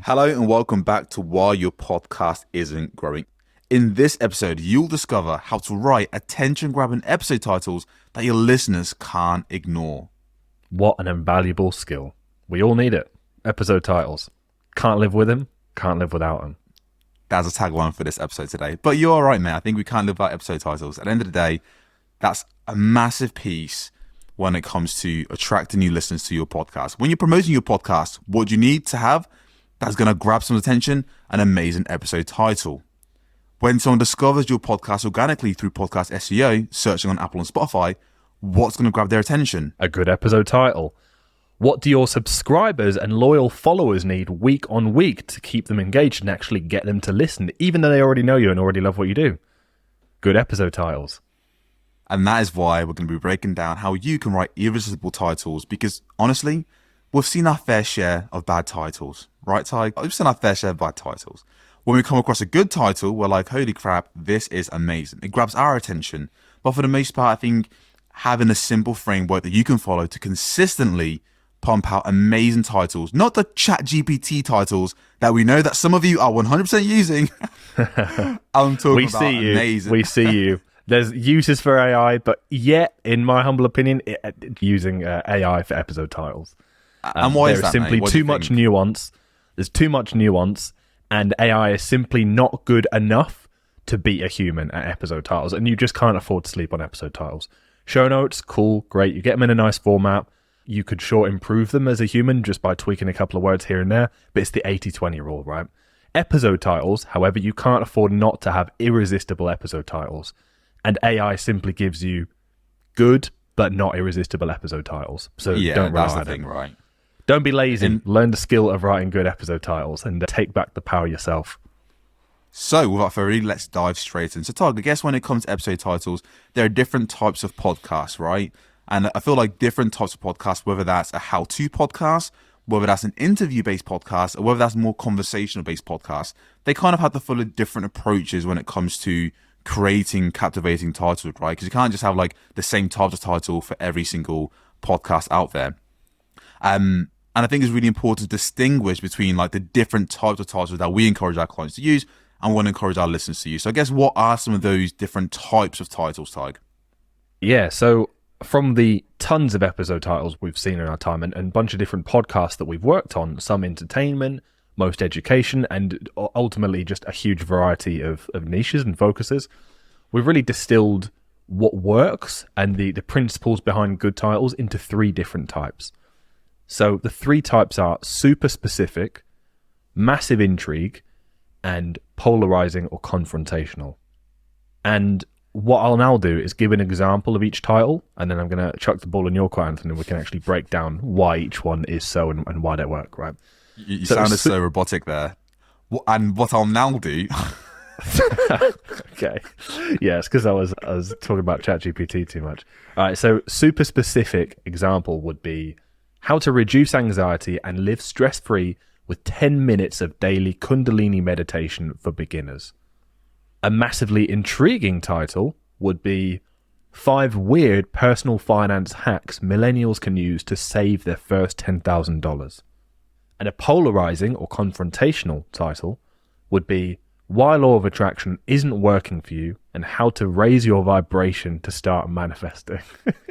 Hello and welcome back to Why Your Podcast Isn't Growing. In this episode, you'll discover how to write attention-grabbing episode titles that your listeners can't ignore. What an invaluable skill. We all need it. Episode titles. Can't live with them, can't live without them. That's a tagline for this episode today. But you're all right, mate. I think we can't live without episode titles. At the end of the day, that's a massive piece when it comes to attracting new listeners to your podcast. When you're promoting your podcast, what you need to have that's going to grab some attention, an amazing episode title. When someone discovers your podcast organically through podcast SEO, searching on Apple and Spotify, what's going to grab their attention? A good episode title. What do your subscribers and loyal followers need week on week to keep them engaged and actually get them to listen, even though they already know you and already love what you do? Good episode titles. And that is why we're going to be breaking down how you can write irresistible titles, because honestly, we've seen our fair share of bad titles, right, Ty? We've seen our fair share of bad titles. When we come across a good title, we're like, holy crap, this is amazing. It grabs our attention. But for the most part, I think having a simple framework that you can follow to consistently pump out amazing titles, not the ChatGPT titles that we know that some of you are 100% using. I'm talking about amazing. We see you. There's uses for AI, but yet, in my humble opinion, using AI for episode titles. And why is that, simply mate? too much nuance. There's too much nuance, and AI is simply not good enough to beat a human at episode titles, and you just can't afford to sleep on episode titles. Show notes, cool, great. You get them in a nice format. You could sure improve them as a human just by tweaking a couple of words here and there, but it's the 80-20 rule, right? Episode titles, however, you can't afford not to have irresistible episode titles, and AI simply gives you good but not irresistible episode titles. So don't rely on it. Right? Don't be lazy. Learn the skill of writing good episode titles and take back the power yourself. So, without further ado, let's dive straight in. So, Todd, I guess when it comes to episode titles, there are different types of podcasts, right? And I feel like different types of podcasts, whether that's a how-to podcast, whether that's an interview-based podcast, or whether that's more conversational-based podcast, they kind of have to follow different approaches when it comes to creating captivating titles, right? Because you can't just have like the same types of title for every single podcast out there. And I think it's really important to distinguish between like the different types of titles that we encourage our clients to use and want to encourage our listeners to use. So I guess what are some of those different types of titles, Tig? Yeah, so from the tons of episode titles we've seen in our time and a bunch of different podcasts that we've worked on, some entertainment, most education, and ultimately just a huge variety of niches and focuses, we've really distilled what works and the principles behind good titles into three different types. So the three types are super specific, massive intrigue, and polarizing or confrontational. And what I'll now do is give an example of each title, and then I'm going to chuck the ball in your court, Anthony, and we can actually break down why each one is so and why they work, right? You sounded so robotic there. And what I'll now do... Okay. Yeah, it's because I was talking about ChatGPT too much. All right, so super specific example would be how to reduce anxiety and live stress-free with 10 minutes of daily Kundalini meditation for beginners. A massively intriguing title would be 5 weird personal finance hacks millennials can use to save their first $10,000. And a polarizing or confrontational title would be why law of attraction isn't working for you and how to raise your vibration to start manifesting.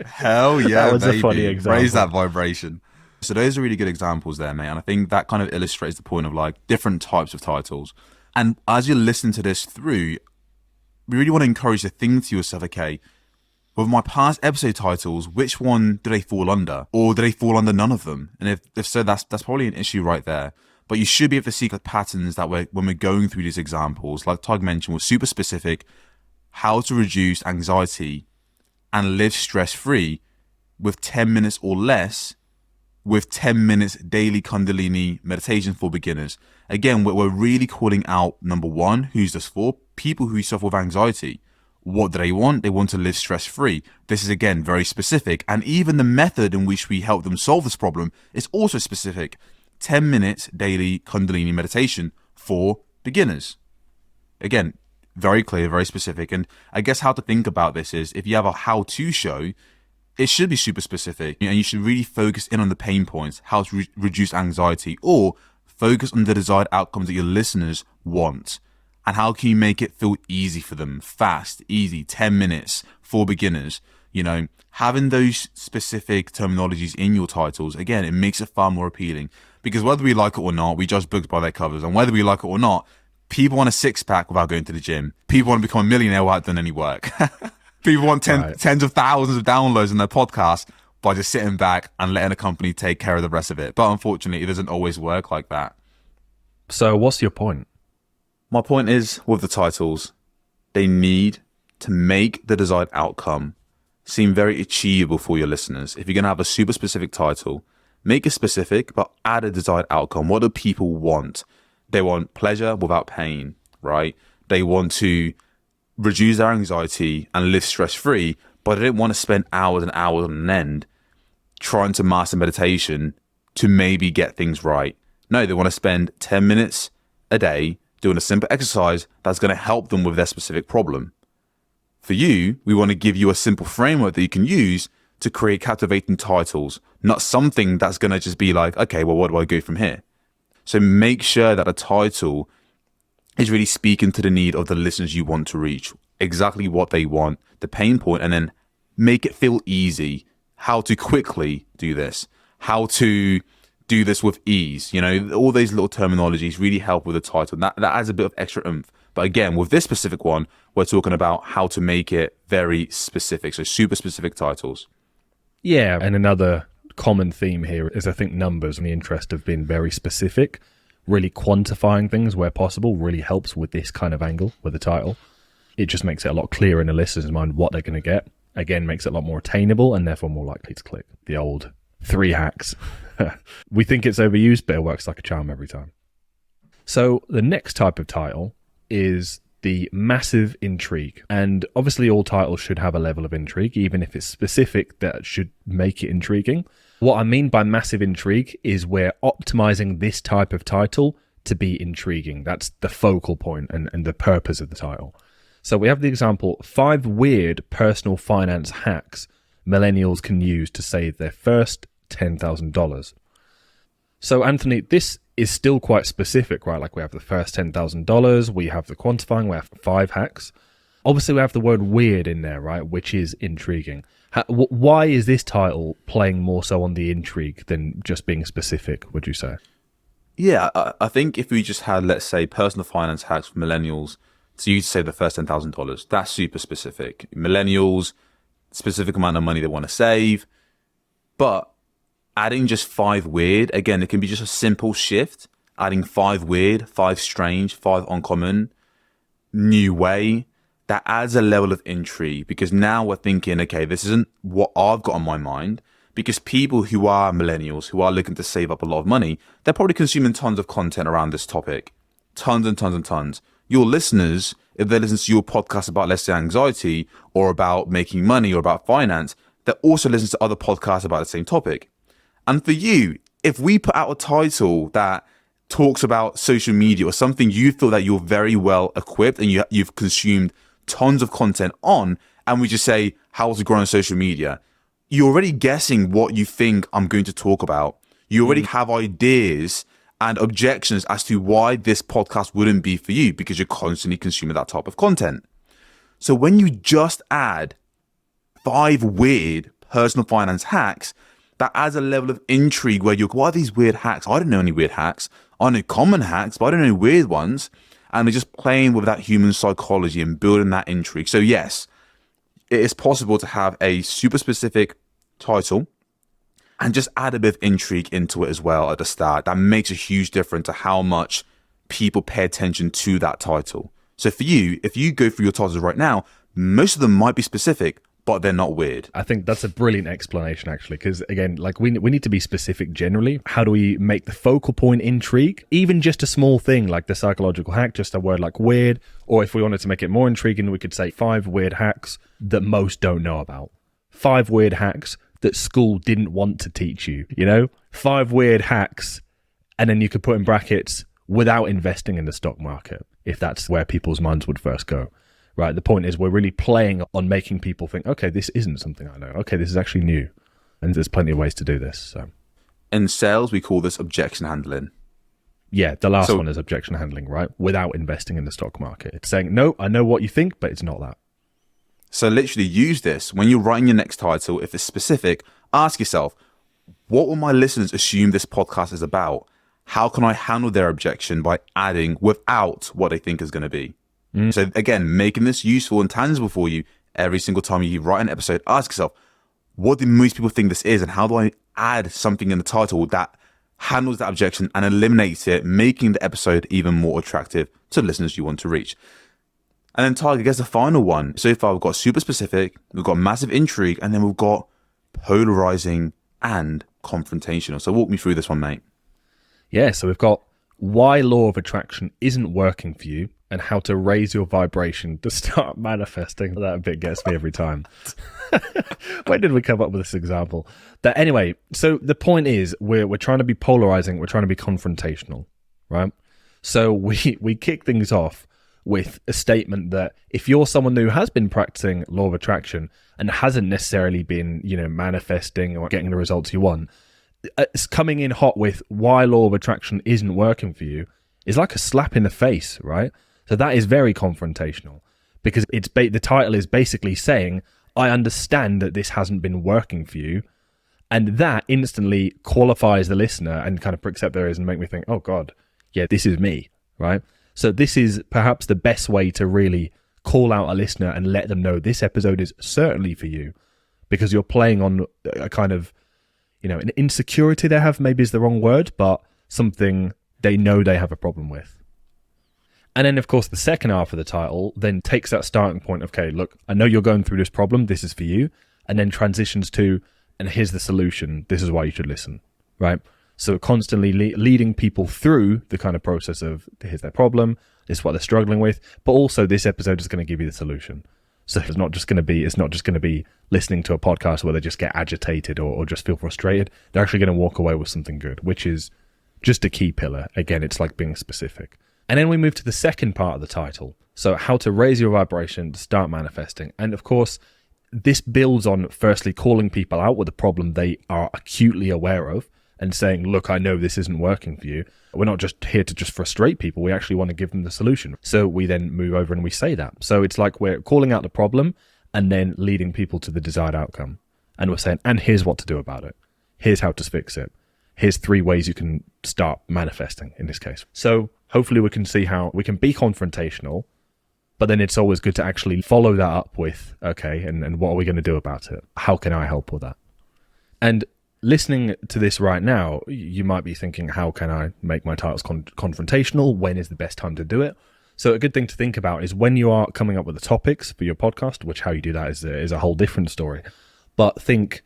Hell yeah, that was baby. A funny example. Raise that vibration. So those are really good examples there, mate. And I think that kind of illustrates the point of like different types of titles. And as you listen to this through, we really want to encourage you to think to yourself, okay, with my past episode titles, which one do they fall under? Or do they fall under none of them? And if so, that's probably an issue right there. But you should be able to see the patterns that when we're going through these examples, like Tug mentioned, was super specific, how to reduce anxiety and live stress-free with 10 minutes or less, with 10 minutes daily Kundalini meditation for beginners. Again, we're really calling out, number one, who's this for? People who suffer with anxiety. What do they want? They want to live stress-free. This is, again, very specific. And even the method in which we help them solve this problem is also specific. 10 minutes daily Kundalini meditation for beginners. Again, very clear, very specific. And I guess how to think about this is if you have a how-to show, it should be super specific. And you should really focus in on the pain points, how to reduce anxiety, or Focus on the desired outcomes that your listeners want. And how can you make it feel easy for them? Fast, easy, 10 minutes for beginners. You know, having those specific terminologies in your titles, again, it makes it far more appealing. Because whether we like it or not, we judge books by their covers. And whether we like it or not, people want a six-pack without going to the gym. People want to become a millionaire without doing any work. People want tens of thousands of downloads on their podcast by just sitting back and letting a company take care of the rest of it. But unfortunately, it doesn't always work like that. So what's your point? My point is, with the titles, they need to make the desired outcome seem very achievable for your listeners. If you're going to have a super specific title, make it specific, but add a desired outcome. What do people want? They want pleasure without pain, right? They want to reduce their anxiety and live stress-free, but they don't want to spend hours and hours on end trying to master meditation to maybe get things right. No, they want to spend 10 minutes a day doing a simple exercise that's going to help them with their specific problem. For you, we want to give you a simple framework that you can use to create captivating titles, not something that's going to just be like, okay, well, what do I go from here? So make sure that a title is really speaking to the need of the listeners you want to reach, exactly what they want, the pain point, and then make it feel easy. How to quickly do this, how to do this with ease. You know, all those little terminologies really help with the title. That adds a bit of extra oomph. But again, with this specific one, we're talking about how to make it very specific. So super specific titles. Yeah, and another common theme here is I think numbers, in the interest of being very specific, really quantifying things where possible really helps with this kind of angle with the title. It just makes it a lot clearer in the listener's mind what they're going to get. Again, makes it a lot more attainable and therefore more likely to click. The old 3 hacks. We think it's overused, but it works like a charm every time. So the next type of title is the massive intrigue. And obviously all titles should have a level of intrigue, even if it's specific that should make it intriguing. What I mean by massive intrigue is we're optimizing this type of title to be intriguing. That's the focal point and the purpose of the title. So we have the example, 5 weird personal finance hacks millennials can use to save their first $10,000. So Anthony, this is still quite specific, right? Like we have the first $10,000, we have the quantifying, we have 5 hacks. Obviously we have the word weird in there, right? Which is intriguing. Why is this title playing more so on the intrigue than just being specific, would you say? Yeah, I think if we just had, let's say, personal finance hacks for millennials, so you say the first $10,000, that's super specific. Millennials, specific amount of money they want to save. But adding just 5 weird, again, it can be just a simple shift. Adding 5 weird, 5 strange, 5 uncommon, new way. That adds a level of intrigue because now we're thinking, okay, this isn't what I've got on my mind. Because people who are millennials, who are looking to save up a lot of money, they're probably consuming tons of content around this topic. Tons and tons and tons. Your listeners, if they listen to your podcast about, let's say, anxiety or about making money or about finance, they also listen to other podcasts about the same topic. And for you, if we put out a title that talks about social media or something you feel that you're very well equipped and you've consumed tons of content on, and we just say how to grow on social media, you're already guessing what you think I'm going to talk about. You already have ideas and objections as to why this podcast wouldn't be for you because you're constantly consuming that type of content. So when you just add 5 weird personal finance hacks, that adds a level of intrigue where you're, what are these weird hacks? I don't know any weird hacks. I know common hacks, but I don't know weird ones. And they're just playing with that human psychology and building that intrigue. So yes, it is possible to have a super specific title and just add a bit of intrigue into it as well at the start. That makes a huge difference to how much people pay attention to that title. So for you, if you go through your titles right now, most of them might be specific, but they're not weird. I think that's a brilliant explanation, actually, because again, like we need to be specific generally. How do we make the focal point intrigue? Even just a small thing like the psychological hack, just a word like weird, or if we wanted to make it more intriguing, we could say 5 weird hacks that most don't know about. 5 weird hacks that school didn't want to teach you, 5 weird hacks, and then you could put in brackets without investing in the stock market, if that's where people's minds would first go. Right, the point is we're really playing on making people think, okay, this isn't something I know. Okay, this is actually new. And there's plenty of ways to do this. So, in sales, we call this objection handling. Yeah, the last So one is objection handling, right? Without investing in the stock market. It's saying, no, I know what you think, but it's not that. So literally use this when you're writing your next title. If it's specific, ask yourself, what will my listeners assume this podcast is about? How can I handle their objection by adding without what they think is going to be? So again, making this useful and tangible for you every single time you write an episode. Ask yourself, what do most people think this is? And how do I add something in the title that handles that objection and eliminates it, making the episode even more attractive to the listeners you want to reach? And then Tiger gets the final one. So far, we've got super specific, we've got massive intrigue, and then we've got polarizing and confrontational. So walk me through this one, mate. Yeah, so we've got why law of attraction isn't working for you and how to raise your vibration to start manifesting. That bit gets me every time. When did we come up with this example? That anyway, so the point is we're trying to be polarizing, we're trying to be confrontational, right? So we kick things off with a statement that if you're someone who has been practicing law of attraction and hasn't necessarily been, manifesting or getting the results you want, it's coming in hot with why law of attraction isn't working for you is like a slap in the face, right? So that is very confrontational because the title is basically saying, I understand that this hasn't been working for you. And that instantly qualifies the listener and kind of pricks up their ears and make me think, oh God, yeah, this is me, right? So this is perhaps the best way to really call out a listener and let them know this episode is certainly for you because you're playing on a kind of, an insecurity they have, maybe is the wrong word, but something they know they have a problem with. And then, of course, the second half of the title then takes that starting point of, okay, look, I know you're going through this problem. This is for you. And then transitions to, and here's the solution. This is why you should listen, right? So constantly leading people through the kind of process of here's their problem, this is what they're struggling with, but also this episode is going to give you the solution. So it's not just going to be listening to a podcast where they just get agitated or just feel frustrated. They're actually going to walk away with something good, which is just a key pillar. Again, it's like being specific. And then we move to the second part of the title. So how to raise your vibration to start manifesting. And of course, this builds on firstly calling people out with a problem they are acutely aware of and saying, look, I know this isn't working for you. We're not just here to just frustrate people. We actually want to give them the solution. So we then move over and we say that. So it's like we're calling out the problem and then leading people to the desired outcome. And we're saying, and here's what to do about it. Here's how to fix it. Here's 3 ways you can start manifesting in this case. So hopefully we can see how we can be confrontational, but then it's always good to actually follow that up with, okay, and what are we going to do about it? How can I help with that? And listening to this right now, you might be thinking, how can I make my titles confrontational? When is the best time to do it? So a good thing to think about is when you are coming up with the topics for your podcast, which how you do that is a whole different story. But think,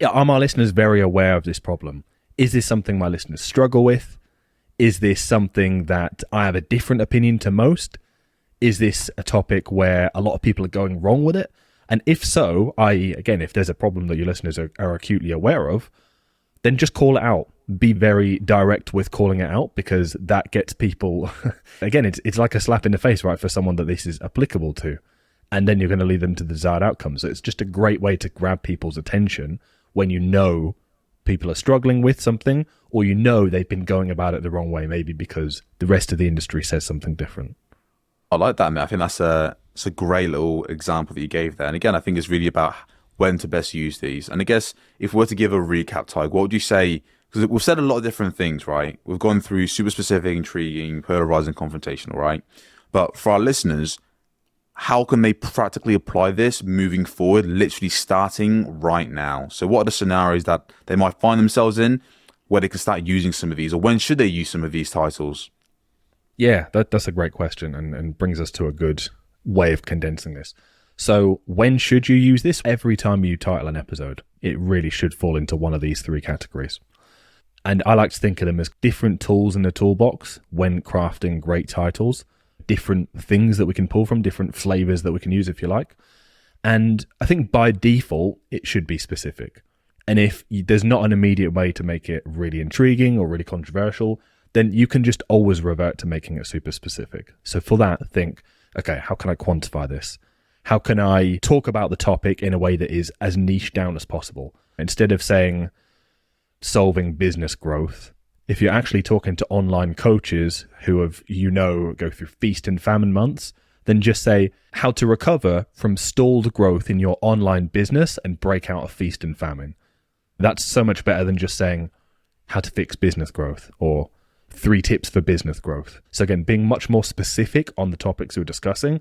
are my listeners very aware of this problem? Is this something my listeners struggle with? Is this something that I have a different opinion to most? Is this a topic where a lot of people are going wrong with it? And if so, i.e., again, if there's a problem that your listeners are acutely aware of, then just call it out. Be very direct with calling it out because that gets people, again, it's like a slap in the face, right, for someone that this is applicable to. And then you're going to lead them to the desired outcome. So it's just a great way to grab people's attention when you know people are struggling with something or you know they've been going about it the wrong way, maybe because the rest of the industry says something different. I like that, man. I think that's a great little example that you gave there. And again, I think it's really about when to best use these. And I guess if we were to give a recap, Tig, what would you say? Because we've said a lot of different things, right? We've gone through super specific, intriguing, polarizing, confrontational, right? But for our listeners, how can they practically apply this moving forward, literally starting right now? So what are the scenarios that they might find themselves in where they can start using some of these? Or when should they use some of these titles? Yeah, that's a great question and brings us to a good way of condensing this. So when should you use this? Every time you title an episode, it really should fall into one of these 3 categories. And I like to think of them as different tools in the toolbox when crafting great titles, different things that we can pull from, different flavors that we can use if you like. And I think by default, it should be specific. And if there's not an immediate way to make it really intriguing or really controversial, then you can just always revert to making it super specific. So for that, think, okay, how can I quantify this? How can I talk about the topic in a way that is as niche down as possible? Instead of saying solving business growth, If you're actually talking to online coaches who have, go through feast and famine months, then just say how to recover from stalled growth in your online business and break out of feast and famine. That's so much better than just saying how to fix business growth or 3 tips for business growth. So again, being much more specific on the topics we're discussing,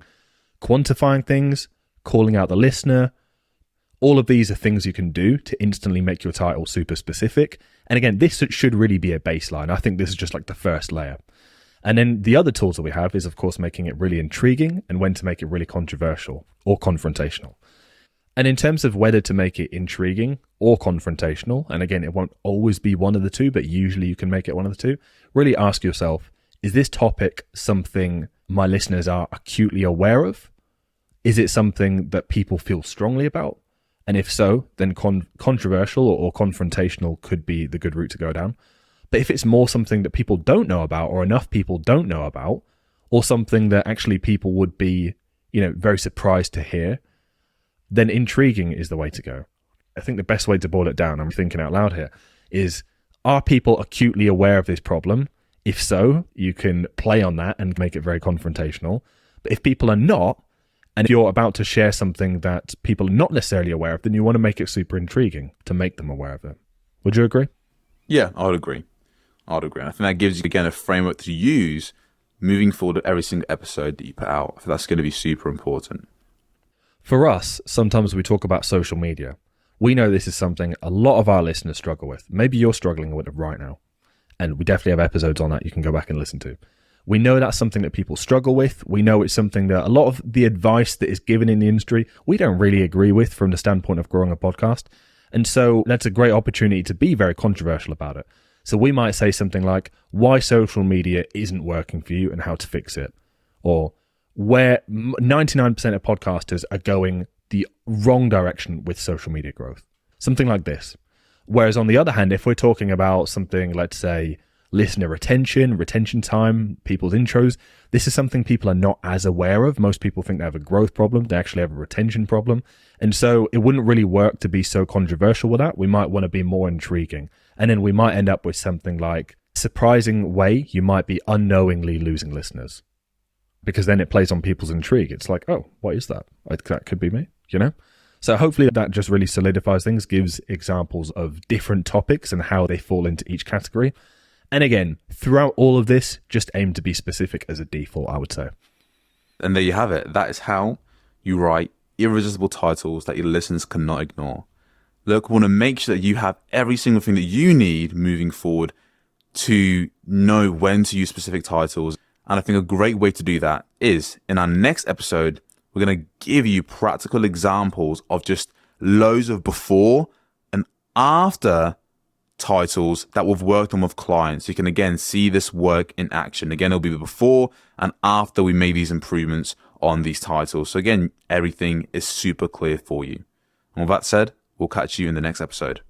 quantifying things, calling out the listener. All of these are things you can do to instantly make your title super specific. And again, this should really be a baseline. I think this is just like the first layer. And then the other tools that we have is, of course, making it really intriguing and when to make it really controversial or confrontational. And in terms of whether to make it intriguing or confrontational, and again, it won't always be one of the two, but usually you can make it one of the two, really ask yourself, is this topic something my listeners are acutely aware of? Is it something that people feel strongly about? And if so, then controversial or confrontational could be the good route to go down. But if it's more something that people don't know about or enough people don't know about, or something that actually people would be, very surprised to hear, then intriguing is the way to go. I think the best way to boil it down, I'm thinking out loud here, is are people acutely aware of this problem? If so, you can play on that and make it very confrontational. But if people are not, and if you're about to share something that people are not necessarily aware of, then you want to make it super intriguing to make them aware of it. Would you agree? Yeah, I would agree. I think that gives you, again, a framework to use moving forward with every single episode that you put out. I think that's going to be super important. For us, sometimes we talk about social media. We know this is something a lot of our listeners struggle with. Maybe you're struggling with it right now. And we definitely have episodes on that you can go back and listen to. We know that's something that people struggle with. We know it's something that a lot of the advice that is given in the industry, we don't really agree with from the standpoint of growing a podcast. And so that's a great opportunity to be very controversial about it. So we might say something like why social media isn't working for you and how to fix it. Or where 99% of podcasters are going the wrong direction with social media growth. Something like this. Whereas on the other hand, if we're talking about something, let's say, listener retention time, people's intros, this is something people are not as aware of. Most people think they have a growth problem. They actually have a retention problem. And so it wouldn't really work to be so controversial with that. We might want to be more intriguing. And then we might end up with something like, surprising way you might be unknowingly losing listeners. Because then it plays on people's intrigue. It's like, oh, what is that? That could be me, So hopefully that just really solidifies things, gives examples of different topics and how they fall into each category. And again, throughout all of this, just aim to be specific as a default, I would say. And there you have it. That is how you write irresistible titles that your listeners cannot ignore. Look, we want to make sure that you have every single thing that you need moving forward to know when to use specific titles. And I think a great way to do that is in our next episode, we're going to give you practical examples of just loads of before and after titles that we've worked on with clients. You can again see this work in action. Again, it'll be before and after we made these improvements on these titles. So again, everything is super clear for you. And with that said, we'll catch you in the next episode.